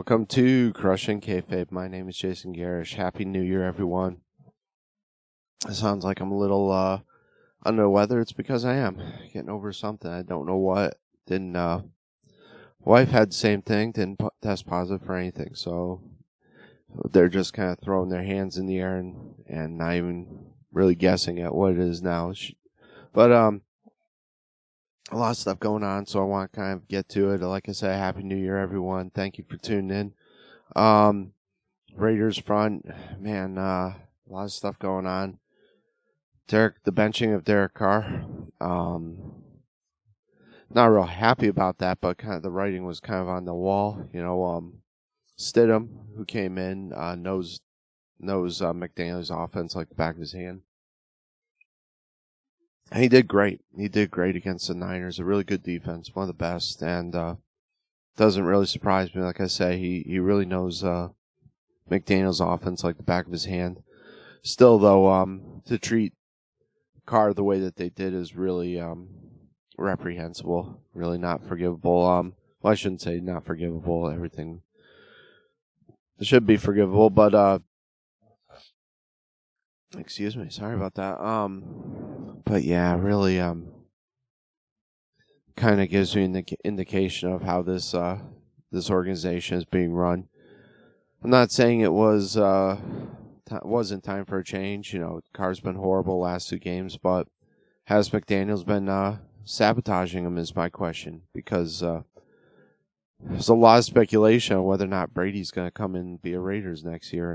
Welcome to Crushing Kayfabe. My name is Jason Garish. Happy New Year, everyone. It sounds like I'm a little under the weather. It's because I am getting over something. I don't know what. Wife had the same thing. Didn't test positive for anything. So they're just kind of throwing their hands in the air and not even really guessing at what it is now. But a lot of stuff going on, so I want to kind of get to it. Like I said, Happy New Year, everyone. Thank you for tuning in. Raiders front, man, a lot of stuff going on. The benching of Derek Carr. Not real happy about that, but kind of the writing was kind of on the wall. Stidham, who came in, knows McDaniel's offense like the back of his hand. And he did great. He did great against the Niners. A really good defense, one of the best, and doesn't really surprise me. Like I say, he really knows McDaniel's offense like the back of his hand. Still, though, to treat Carr the way that they did is really reprehensible, really not forgivable. Well, I shouldn't say not forgivable. Everything should be forgivable, but excuse me, sorry about that. But yeah, really, kind of gives me an indication of how this organization is being run. I'm not saying it wasn't time for a change. Carr's been horrible last two games, but has McDaniel's been sabotaging him is my question, because there's a lot of speculation on whether or not Brady's going to come in and be a Raider next year,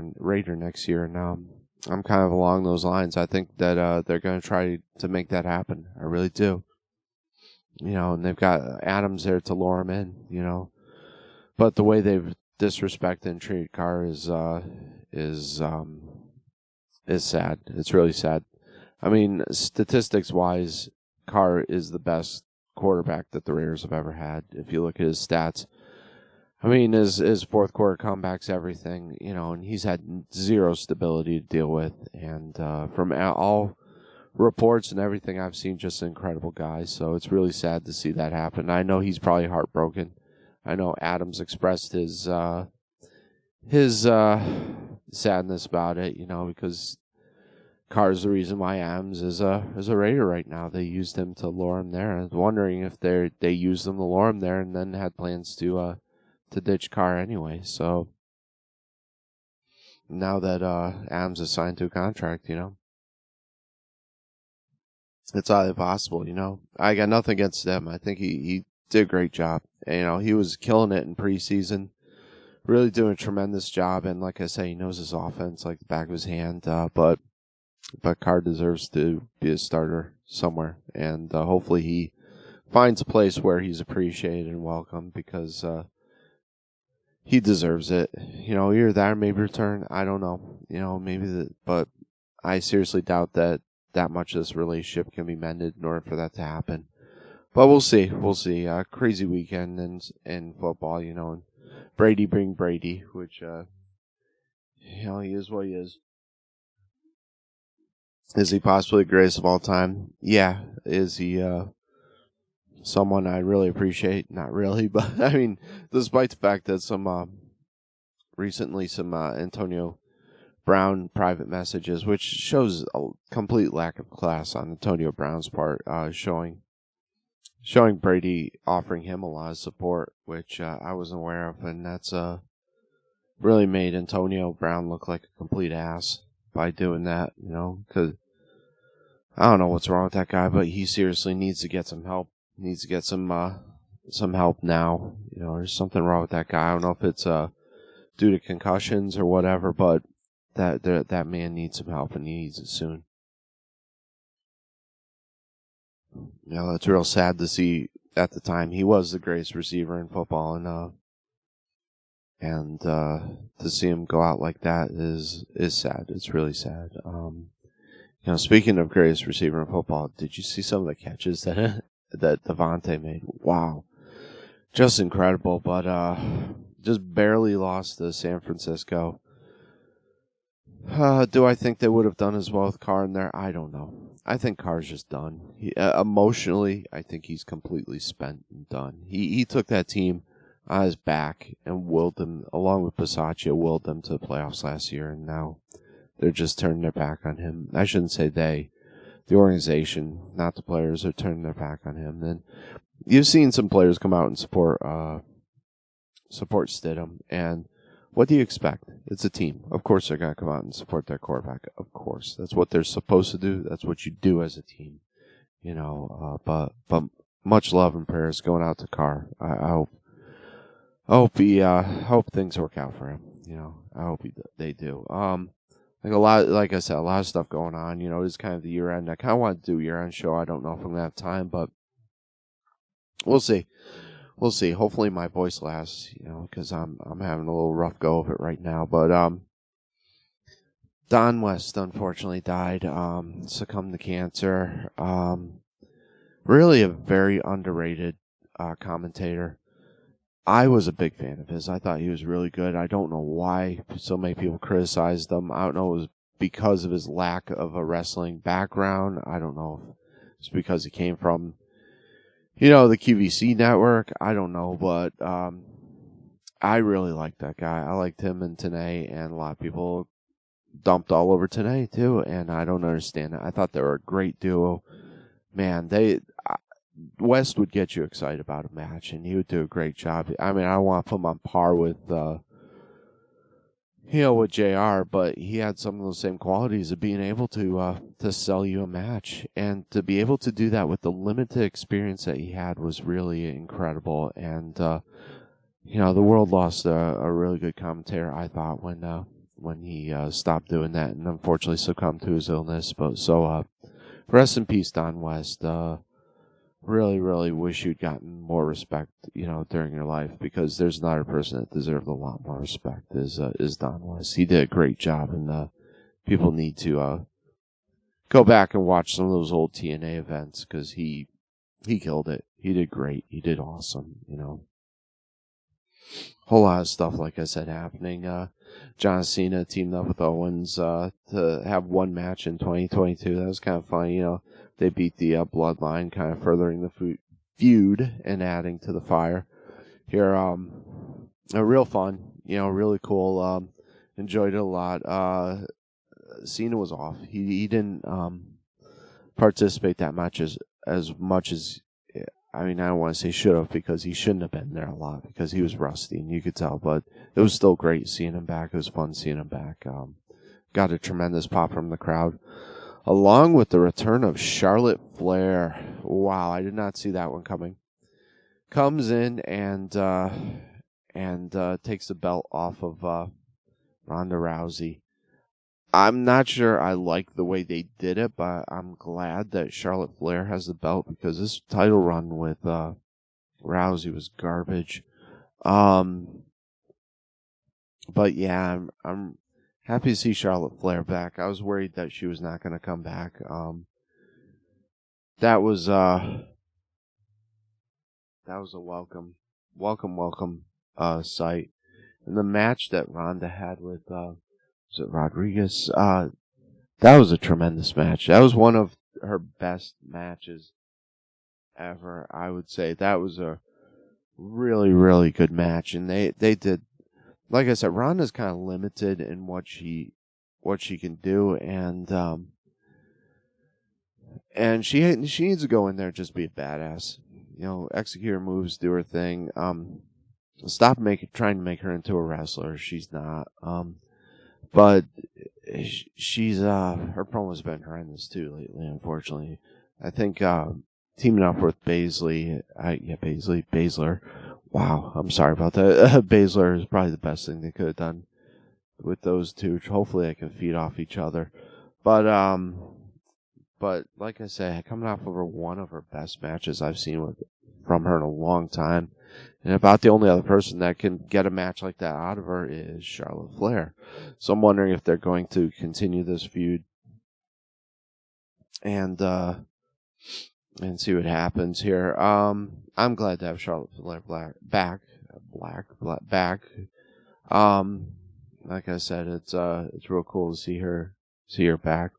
and I'm kind of along those lines. I think that they're going to try to make that happen. I really do. And they've got Adams there to lure him in. But the way they've disrespected and treated Carr is sad. It's really sad. I mean, statistics-wise, Carr is the best quarterback that the Raiders have ever had. If you look at his stats, I mean, his fourth quarter comebacks, everything, and he's had zero stability to deal with. And from all reports and everything I've seen, just an incredible guy. So it's really sad to see that happen. I know he's probably heartbroken. I know Adams expressed his sadness about it, because Carr's the reason why Adams is a Raider right now. They used him to lure him there. I was wondering if they used him to lure him there and then had plans to ditch Carr anyway. So now that Adams is signed to a contract, it's highly possible. I got nothing against them. I think he did a great job. He was killing it in preseason, really doing a tremendous job. And like I say, he knows his offense like the back of his hand. But Carr deserves to be a starter somewhere, and hopefully he finds a place where he's appreciated and welcome, because he deserves it. Either that or maybe return. I don't know. But I seriously doubt that much of this relationship can be mended in order for that to happen. But we'll see. We'll see. Crazy weekend in football, and Brady being Brady, which, he is what he is. Is he possibly the greatest of all time? Yeah. Is he someone I really appreciate? Not really, but I mean, despite the fact that recently some Antonio Brown private messages, which shows a complete lack of class on Antonio Brown's part, showing Brady, offering him a lot of support, which I wasn't aware of, and that's really made Antonio Brown look like a complete ass by doing that, because I don't know what's wrong with that guy, but he seriously needs to get some help. He needs to get some help now. There's something wrong with that guy. I don't know if it's due to concussions or whatever, but that man needs some help, and he needs it soon. It's real sad to see. At the time, he was the greatest receiver in football, and to see him go out like that is sad. It's really sad. Speaking of greatest receiver in football, did you see some of the catches that Devontae made? Wow, just incredible. But just barely lost to San Francisco. Do I think they would have done as well with Carr in there? I don't know. I think Carr's just done. Emotionally, I think he's completely spent and done. He took that team on his back and willed them, along with Bisaccia, willed them to the playoffs last year, and now they're just turning their back on him. I shouldn't say they. The organization, not the players, are turning their back on him. And you've seen some players come out and support Stidham, and what do you expect? It's a team. Of course they're going to come out and support their quarterback. Of course. That's what they're supposed to do. That's what you do as a team. But much love and prayers going out to Carr. I hope things work out for him. I hope they do. Like I said, a lot of stuff going on. It's kind of the year end. I kind of want to do a year end show. I don't know if I'm going to have time, but we'll see. We'll see. Hopefully my voice lasts, because I'm having a little rough go of it right now. But Don West unfortunately died, succumbed to cancer. Really a very underrated commentator. I was a big fan of his. I thought he was really good. I don't know why so many people criticized him. I don't know if it was because of his lack of a wrestling background. I don't know if it's because he came from, the QVC network. I don't know, but I really liked that guy. I liked him and Tenay, and a lot of people dumped all over Tenay too, and I don't understand it. I thought they were a great duo. Man, West would get you excited about a match, and he would do a great job. I mean, I don't want to put him on par with, with JR, but he had some of those same qualities of being able to sell you a match, and to be able to do that with the limited experience that he had was really incredible. And the world lost a really good commentator, I thought, when he stopped doing that, and unfortunately succumbed to his illness. But rest in peace, Don West. Really, really wish you'd gotten more respect, during your life, because there's another person that deserved a lot more respect is Don West. He did a great job, and people need to go back and watch some of those old TNA events, because he killed it. He did great. He did awesome. Whole lot of stuff, like I said, happening. John Cena teamed up with Owens to have one match in 2022. That was kind of fun. They beat the Bloodline, kind of furthering the feud and adding to the fire. Here, real fun, really cool. Enjoyed it a lot. Cena was off. He didn't participate that much as much as, I mean, I don't want to say should have, because he shouldn't have been there a lot, because he was rusty, and you could tell. But it was still great seeing him back. It was fun seeing him back. Got a tremendous pop from the crowd, along with the return of Charlotte Flair. Wow, I did not see that one coming. Comes in and takes the belt off of Ronda Rousey. I'm not sure I like the way they did it, but I'm glad that Charlotte Flair has the belt, because this title run with Rousey was garbage. But yeah, I'm happy to see Charlotte Flair back. I was worried that she was not going to come back. That was a welcome sight. And the match that Ronda had with was it Rodriguez? That was a tremendous match. That was one of her best matches ever, I would say. That was a really, really good match. And they did, like I said, Ronda's kind of limited in what she can do, and she needs to go in there and just be a badass. Execute her moves, do her thing. Stop trying to make her into a wrestler. She's not. But she's her promo's been horrendous too lately, unfortunately. I think teaming up with Baszler. Wow, I'm sorry about that. Baszler is probably the best thing they could have done with those two. Hopefully they can feed off each other. But like I say, coming off of one of her best matches I've seen from her in a long time. And about the only other person that can get a match like that out of her is Charlotte Flair. So I'm wondering if they're going to continue this feud and see what happens here. I'm glad to have Charlotte Flair back. Like I said, it's real cool to see her back.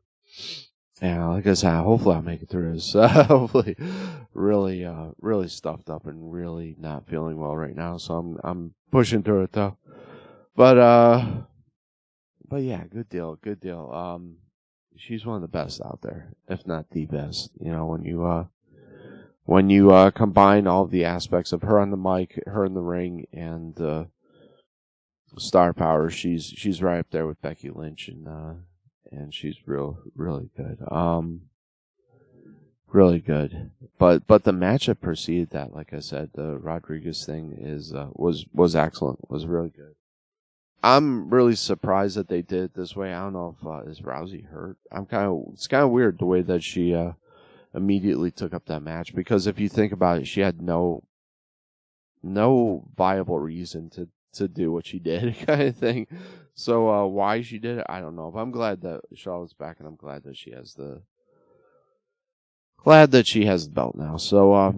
Yeah, like I said, hopefully I'll make it through this. Hopefully, really stuffed up and really not feeling well right now. So I'm pushing through it though. But yeah, good deal, good deal. She's one of the best out there, if not the best. You know, when you combine all of the aspects of her on the mic, her in the ring, and star power, she's right up there with Becky Lynch, and she's really good. Really good. But the match that preceded that, like I said, the Rodriguez thing was excellent. Was really good. I'm really surprised that they did it this way. I don't know if is Rousey hurt. It's kind of weird the way that she immediately took up that match, because if you think about it, she had no viable reason to do what she did, kind of thing. So why she did it, I don't know. But I'm glad that Charlotte's back, and I'm glad that she has the belt now. So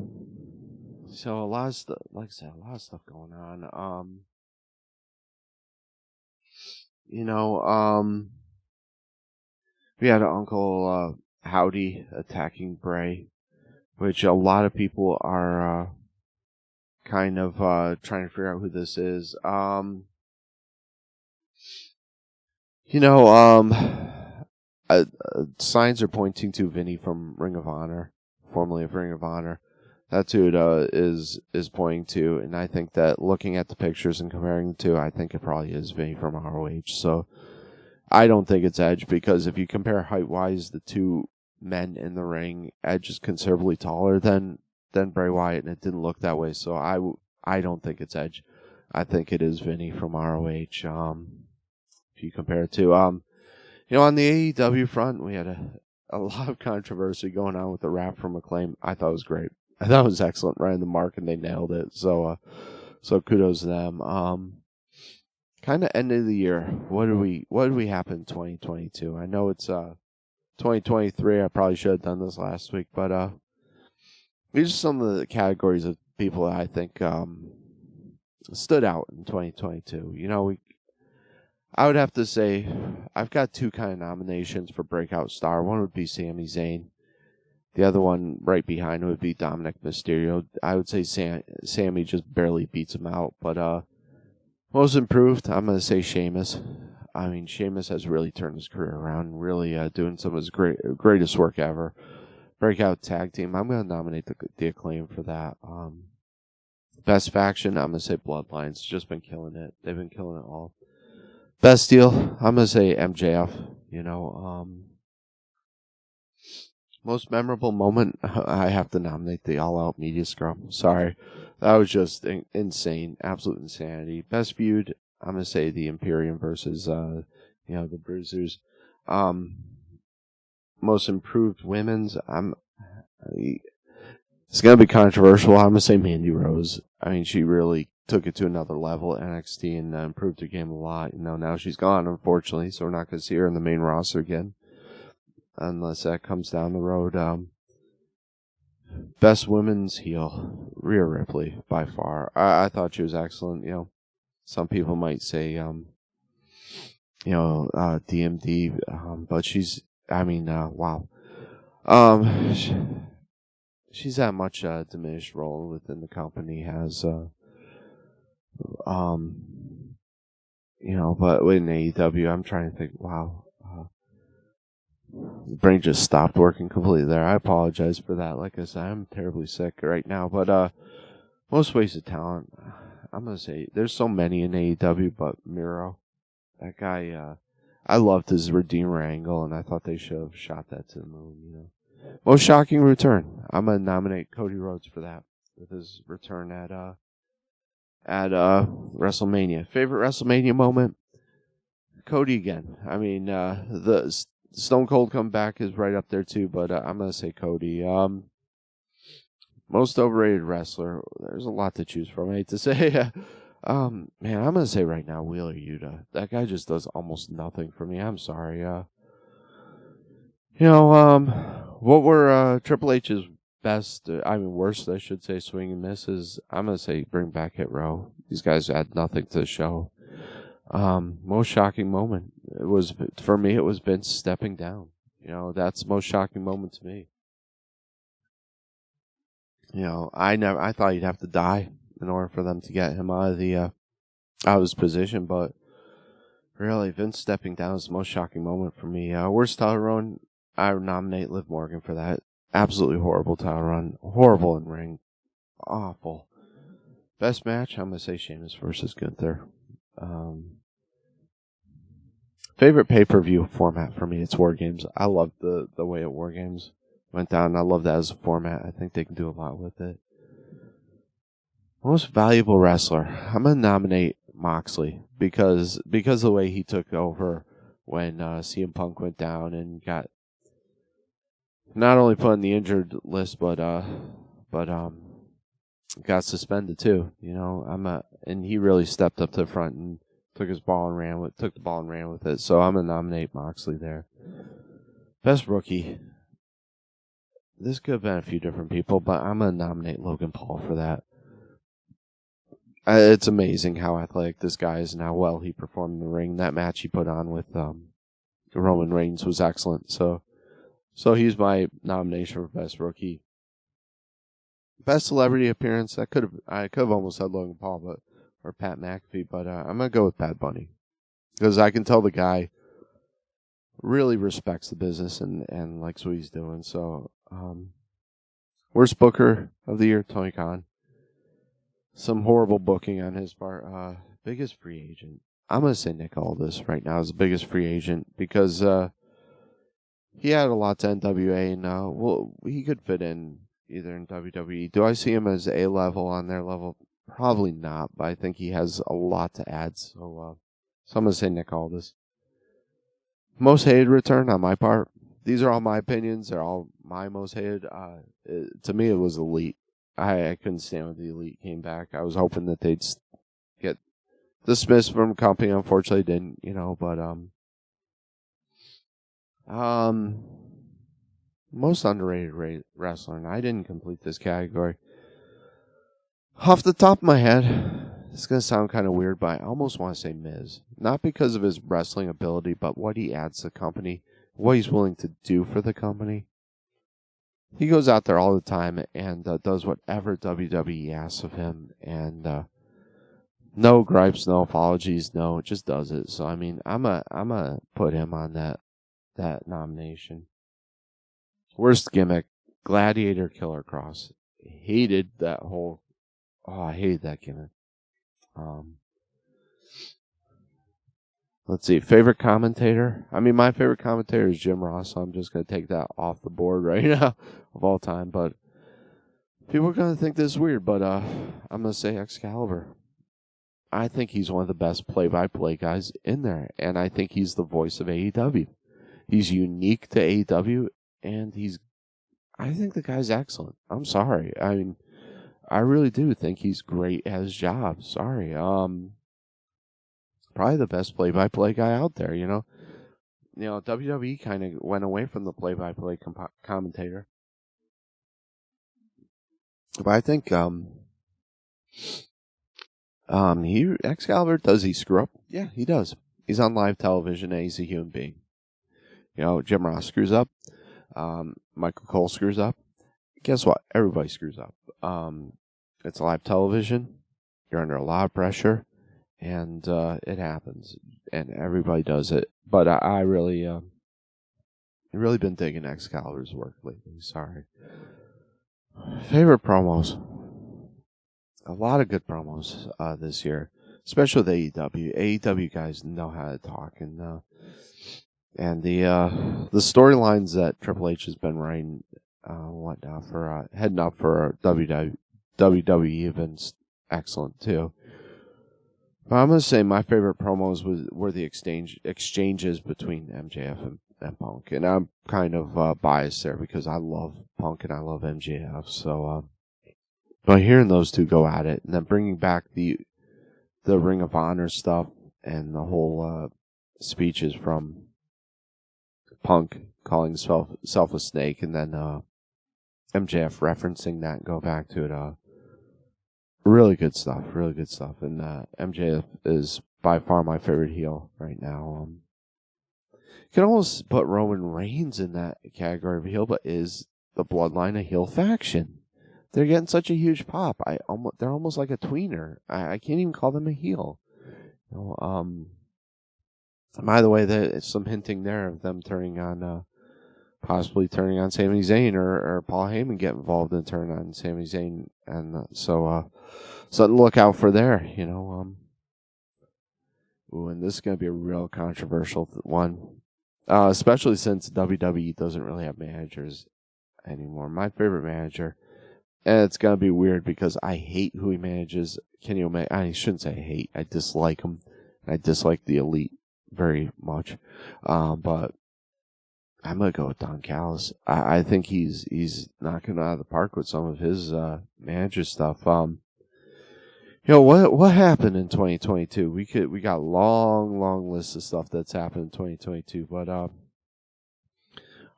so a lot of stuff, like I said, a lot of stuff going on. You know, we had Uncle Howdy attacking Bray, which a lot of people are kind of trying to figure out who this is. You know, signs are pointing to Vinny from Ring of Honor, formerly of Ring of Honor. That's who it is pointing to, and I think that looking at the pictures and comparing the two, I think it probably is Vinny from ROH. So I don't think it's Edge, because if you compare height-wise, the two men in the ring, Edge is considerably taller than Bray Wyatt, and it didn't look that way. So I don't think it's Edge. I think it is Vinny from ROH. If you compare it to, you know, on the AEW front, we had a lot of controversy going on with the rap from Acclaim. I thought it was great. I thought it was excellent, right in the mark, and they nailed it. So kudos to them. Kind of end of the year. What did we happen in 2022? I know it's 2023. I probably should have done this last week, but these are some of the categories of people that I think stood out in 2022. You know, I would have to say I've got two kind of nominations for Breakout Star. One would be Sami Zayn. The other one right behind would be Dominic Mysterio. I would say Sammy just barely beats him out. But most improved, I'm going to say Sheamus. I mean, Sheamus has really turned his career around, really doing some of his greatest work ever. Breakout tag team, I'm going to nominate the Acclaim for that. Best faction, I'm going to say Bloodlines. Just been killing it. They've been killing it all. Best deal, I'm going to say MJF. You know, most memorable moment, I have to nominate the All Out Media Scrum. Sorry. That was just insane. Absolute insanity. Best feud, I'm going to say the Imperium versus, you know, the Bruisers. Most improved women's, it's going to be controversial. I'm going to say Mandy Rose. I mean, she really took it to another level at NXT and improved her game a lot. You know, now she's gone, unfortunately, so we're not going to see her in the main roster again unless that comes down the road. Best women's heel, Rhea Ripley, by far. I thought she was excellent. You know, some people might say, you know, DMD, but she's, I mean, wow. She's that much diminished role within the company, has, you know, but in AEW, I'm trying to think, wow. The brain just stopped working completely there. I apologize for that. Like I said, I'm terribly sick right now. But most wasted talent, I'm going to say, there's so many in AEW, but Miro, that guy, I loved his Redeemer angle, and I thought they should have shot that to the moon, you know. Most shocking return, I'm going to nominate Cody Rhodes for that, with his return at WrestleMania. Favorite WrestleMania moment? Cody again. I mean, the Stone Cold comeback is right up there too, but I'm going to say Cody. Most overrated wrestler. There's a lot to choose from, I hate to say. Man, I'm going to say right now Wheeler Yuta. That guy just does almost nothing for me. I'm sorry. You know, what were Triple H's best, worst, I should say, swing and misses? I'm going to say bring back Hit Row. These guys had nothing to show. Most shocking moment, it was, for me, it was Vince stepping down. That's the most shocking moment to me. I thought he'd have to die in order for them to get him out of his position, but really, Vince stepping down is the most shocking moment for me. Worst title run, I would nominate Liv Morgan for that. Absolutely horrible title run. Horrible in ring. Awful. Best match, I'm going to say Sheamus versus Gunther. Favorite pay-per-view format for me, it's War Games. I love the way at War Games went down. I love that as a format. I think they can do a lot with it. Most valuable wrestler, I'm going to nominate Moxley because of the way he took over when CM Punk went down and got not only put on the injured list but got suspended too. And he really stepped up to the front and took the ball and ran with it. So I'm gonna nominate Moxley there. Best rookie. This could have been a few different people, but I'm gonna nominate Logan Paul for that. It's amazing how athletic this guy is and how well he performed in the ring. That match he put on with Roman Reigns was excellent. So he's my nomination for best rookie. Best celebrity appearance. I could have almost said Logan Paul, or Pat McAfee, but I'm gonna go with Bad Bunny because I can tell the guy really respects the business and likes what he's doing. So, worst booker of the year, Tony Khan. Some horrible booking on his part. Biggest free agent. I'm going to say Nick Aldis right now is the biggest free agent because he had a lot to NWA and he could fit in either in WWE. Do I see him as A-level on their level? Probably not, but I think he has a lot to add. So I'm going to say Nick Aldis. Most hated return on my part. These are all my opinions. They're all my most hated. To me, it was Elite. I couldn't stand when the Elite came back. I was hoping that they'd get dismissed from the company. Unfortunately, didn't, but most underrated wrestler, and I didn't complete this category. Off the top of my head, it's going to sound kind of weird, but I almost want to say Miz. Not because of his wrestling ability, but what he adds to the company, what he's willing to do for the company. He goes out there all the time and does whatever WWE asks of him, and no gripes, no apologies, just does it. So I'm a put him on that nomination. Worst gimmick, Gladiator Killer Cross. Hated that whole. I hated that gimmick. Let's see. Favorite commentator? My favorite commentator is Jim Ross, so I'm just going to take that off the board right now of all time. But people are going to think this is weird, but I'm going to say Excalibur. I think he's one of the best play-by-play guys in there, and I think he's the voice of AEW. He's unique to AEW, and I think the guy's excellent. I'm sorry. I really do think he's great at his job. Sorry. Probably the best play-by-play guy out there, WWE kind of went away from the play-by-play commentator. But I think Excalibur, does he screw up? Yeah, he does. He's on live television and he's a human being. Jim Ross screws up. Michael Cole screws up. Guess what? Everybody screws up. It's live television. You're under a lot of pressure. And it happens, and everybody does it. But I really been digging Excalibur's work lately. Sorry. Favorite promos. A lot of good promos this year, especially with AEW. AEW guys know how to talk, and the storylines that Triple H has been writing, for heading up for WWE events, excellent too. But I'm going to say my favorite promos were the exchanges between MJF and Punk. And I'm kind of biased there because I love Punk and I love MJF. So, but hearing those two go at it and then bringing back the Ring of Honor stuff and the whole speeches from Punk calling himself a snake and then MJF referencing that and go back to it. Really good stuff. And MJF is by far my favorite heel right now. can almost put Roman Reigns in that category of heel, but is the Bloodline a heel faction? They're getting such a huge pop. They're almost like a tweener. I can't even call them a heel. By the way, there's some hinting there of them possibly turning on Sami Zayn or Paul Heyman get involved and turn on Sami Zayn, and so something to look out for there. And this is going to be a real controversial one, especially since WWE doesn't really have managers anymore. My favorite manager, and it's going to be weird because I hate who he manages, Kenny Omega. I shouldn't say hate. I dislike him. I dislike the Elite very much. But I'm going to go with Don Callis. I think he's knocking it out of the park with some of his manager stuff. What happened in 2022? We got a long list of stuff that's happened in 2022, but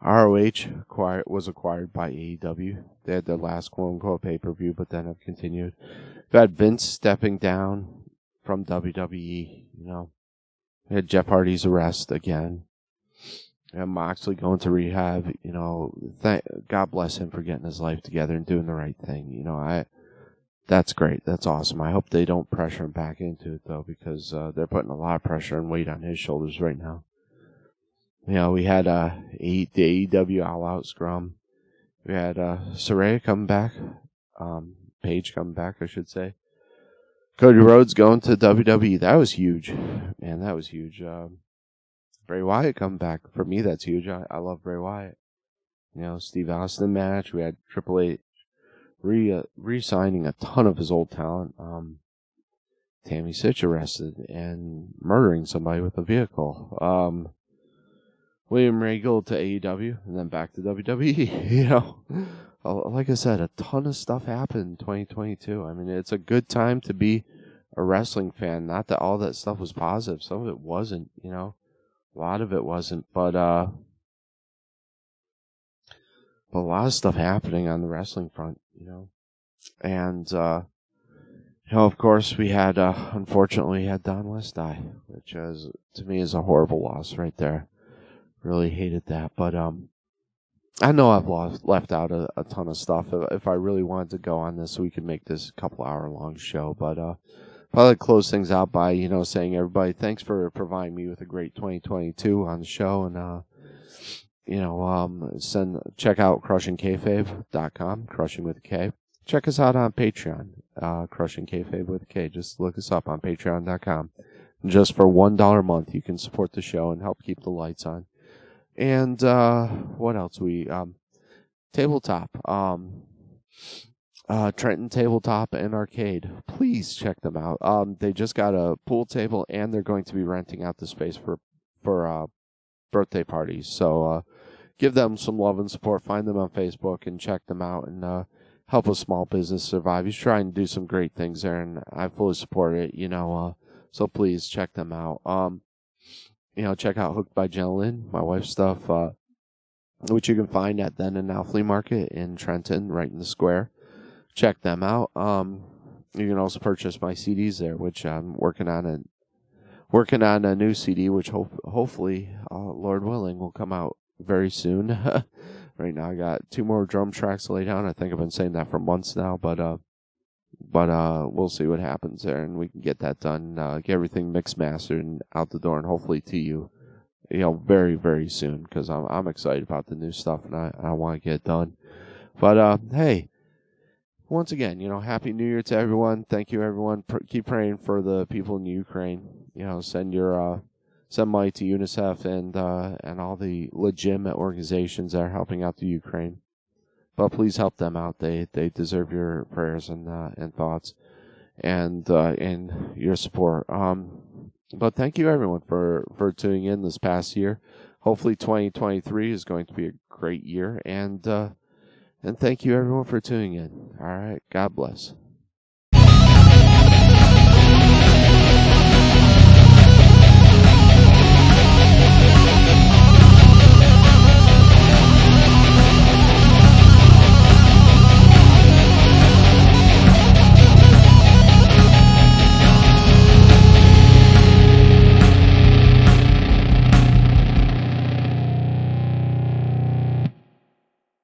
ROH was acquired by AEW. They had their last quote-unquote pay-per-view, but then have continued. We've had Vince stepping down from WWE, We had Jeff Hardy's arrest again. And Moxley going to rehab, God bless him for getting his life together and doing the right thing. That's great. That's awesome. I hope they don't pressure him back into it, though, because they're putting a lot of pressure and weight on his shoulders right now. We had the AEW All Out Scrum. We had Saraya coming back. Paige coming back, I should say. Cody Rhodes going to WWE. That was huge. Man, that was huge. Bray Wyatt coming back. For me, that's huge. I love Bray Wyatt. Steve Austin match. We had Triple H re-signing a ton of his old talent. Tammy Sitch arrested and murdering somebody with a vehicle. William Regal to AEW and then back to WWE. Like I said, a ton of stuff happened in 2022. I mean, it's a good time to be a wrestling fan. Not that all that stuff was positive. Some of it wasn't, A lot of it wasn't. But a lot of stuff happening on the wrestling front, And, of course, we had, unfortunately, had Don West die, which to me is a horrible loss right there. Really hated that. But I know I've left out a ton of stuff. If I really wanted to go on this, we could make this a couple-hour-long show. But probably close things out by, saying, everybody, thanks for providing me with a great 2022 on the show. And, check out crushingkayfabe.com, crushing with a K. Check us out on Patreon, Crushing Kayfabe with a K. Just look us up on patreon.com. Just for $1 a month, you can support the show and help keep the lights on. And what else? Tabletop. Trenton Tabletop and Arcade. Please check them out. They just got a pool table, and they're going to be renting out the space for birthday parties. So give them some love and support. Find them on Facebook and check them out and help a small business survive. He's trying to do some great things there, and I fully support it. So please check them out. Check out Hooked by Gentlemen, my wife's stuff, which you can find at Then and Now Flea Market in Trenton, right in the square. Check them out. You can also purchase my CDs there, which I'm working on a new CD, which hopefully, Lord willing, will come out very soon. Right now, I got 2 more drum tracks to lay down. I think I've been saying that for months now, but we'll see what happens there, and we can get that done, get everything mixed, mastered, and out the door, and hopefully to you, very, very soon, because I'm excited about the new stuff, and I want to get it done. But hey, once again, Happy New Year to everyone. Thank you, everyone. Keep praying for the people in Ukraine. Send money to UNICEF and all the legitimate organizations that are helping out the Ukraine. But please help them out. They deserve your prayers and thoughts and your support. But thank you, everyone, for tuning in this past year. Hopefully 2023 is going to be a great year. And thank you, everyone, for tuning in. All right. God bless.